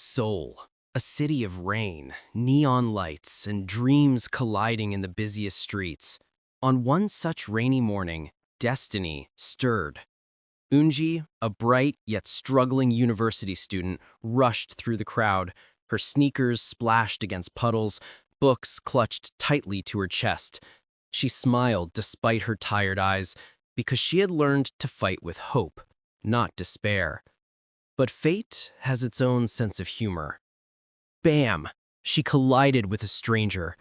Seoul, a city of rain, neon lights, and dreams colliding in the busiest streets. On one such rainy morning, destiny stirred. Unji, a bright yet struggling university student, rushed through the crowd, her sneakers splashed against puddles, books clutched tightly to her chest. She smiled despite her tired eyes, because she had learned to fight with hope, not despair. But fate has its own sense of humor. Bam! She collided with a stranger,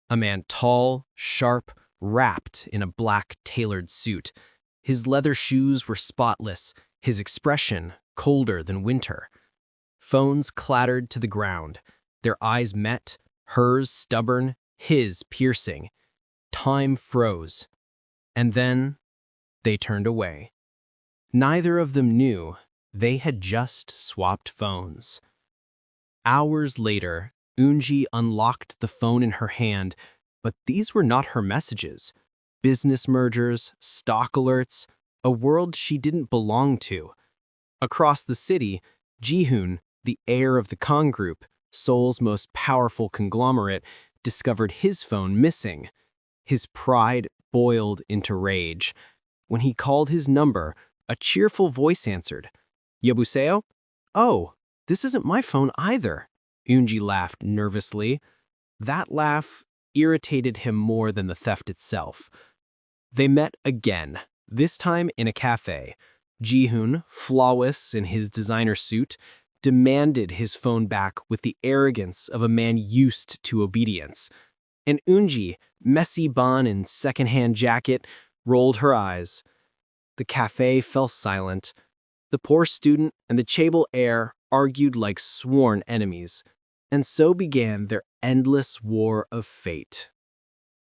a man tall, sharp, wrapped in a black tailored suit. His leather shoes were spotless, his expression colder than winter. Phones clattered to the ground. Their eyes met, hers stubborn, his piercing. Time froze. And then they turned away. Neither of them knew they had just swapped phones. Hours later, Unji unlocked the phone in her hand, but these were not her messages. Business mergers, stock alerts, a world she didn't belong to. Across the city, Jihoon, the heir of the Kong Group, Seoul's most powerful conglomerate, discovered his phone missing. His pride boiled into rage. When he called his number, a cheerful voice answered. "여보세요? Oh, this isn't my phone either." Unji laughed nervously. That laugh irritated him more than the theft itself. They met again, this time in a cafe. Jihoon, flawless in his designer suit, demanded his phone back with the arrogance of a man used to obedience. And Unji, messy bun and second-hand jacket, rolled her eyes. The cafe fell silent. The poor student and the Chaebol heir argued like sworn enemies, and so began their endless war of fate.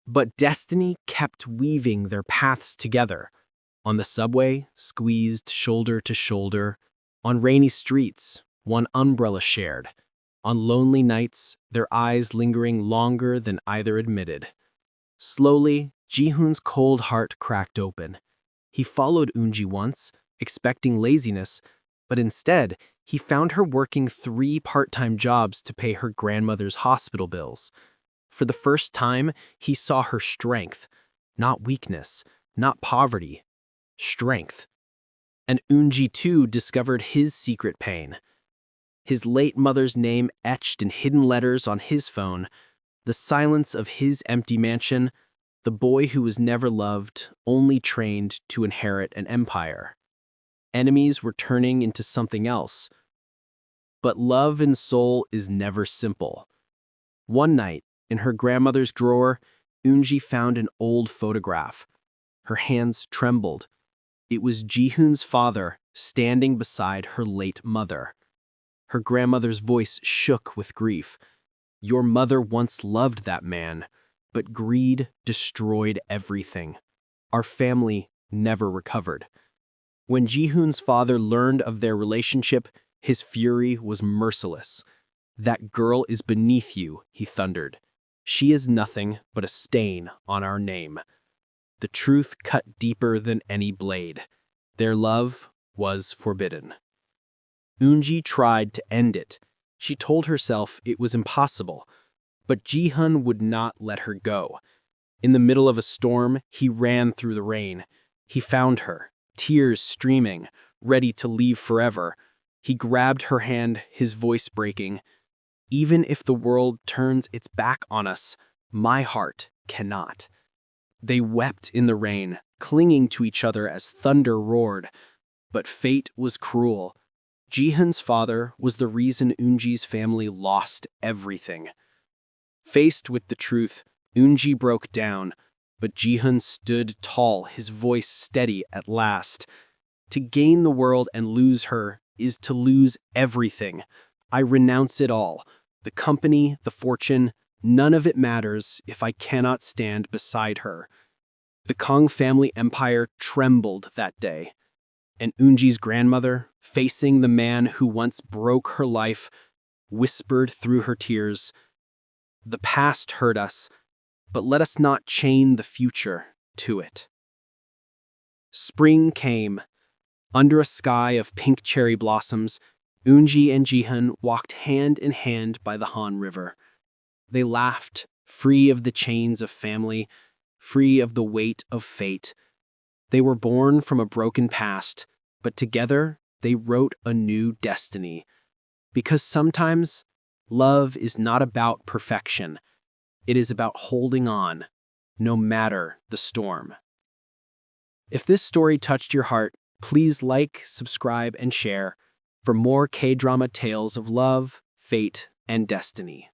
But destiny kept weaving their paths together. On the subway, squeezed shoulder to shoulder. On rainy streets, one umbrella shared. On lonely nights, their eyes lingering longer than either admitted. Slowly, Jihoon's cold heart cracked open. He followed Unji once, expecting laziness, but instead, he found her working 3 part-time jobs to pay her grandmother's hospital bills. For the first time, he saw her strength, not weakness, not poverty, strength. And Unji too discovered his secret pain. His late mother's name etched in hidden letters on his phone, the silence of his empty mansion, the boy who was never loved, only trained to inherit an empire. Enemies were turning into something else. But love in Seoul is never simple. One night, in her grandmother's drawer, Unji found an old photograph. Her hands trembled. It was Jihoon's father standing beside her late mother. Her grandmother's voice shook with grief. "Your mother once loved that man, but greed destroyed everything. Our family never recovered." When Jihoon's father learned of their relationship, his fury was merciless. "That girl is beneath you," he thundered. "She is nothing but a stain on our name." The truth cut deeper than any blade. Their love was forbidden. Unji tried to end it. She told herself it was impossible. But Jihoon would not let her go. In the middle of a storm, he ran through the rain. He found her, tears streaming, ready to leave forever. He grabbed her hand, his voice breaking. "Even if the world turns its back on us, my heart cannot." They wept in the rain, clinging to each other as thunder roared. But fate was cruel. Jihoon's father was the reason Unji's family lost everything. Faced with the truth, Unji broke down, but Jihoon stood tall, his voice steady at last. "To gain the world and lose her is to lose everything. I renounce it all. The company, the fortune, none of it matters if I cannot stand beside her." The Kong family empire trembled that day. And Unji's grandmother, facing the man who once broke her life, whispered through her tears, "The past hurt us, but let us not chain the future to it." Spring came. Under a sky of pink cherry blossoms, Eunji and Jihyun walked hand in hand by the Han River. They laughed, free of the chains of family, free of the weight of fate. They were born from a broken past, but together they wrote a new destiny. Because sometimes love is not about perfection. It is about holding on, no matter the storm. If this story touched your heart, please like, subscribe, and share for more K-drama tales of love, fate, and destiny.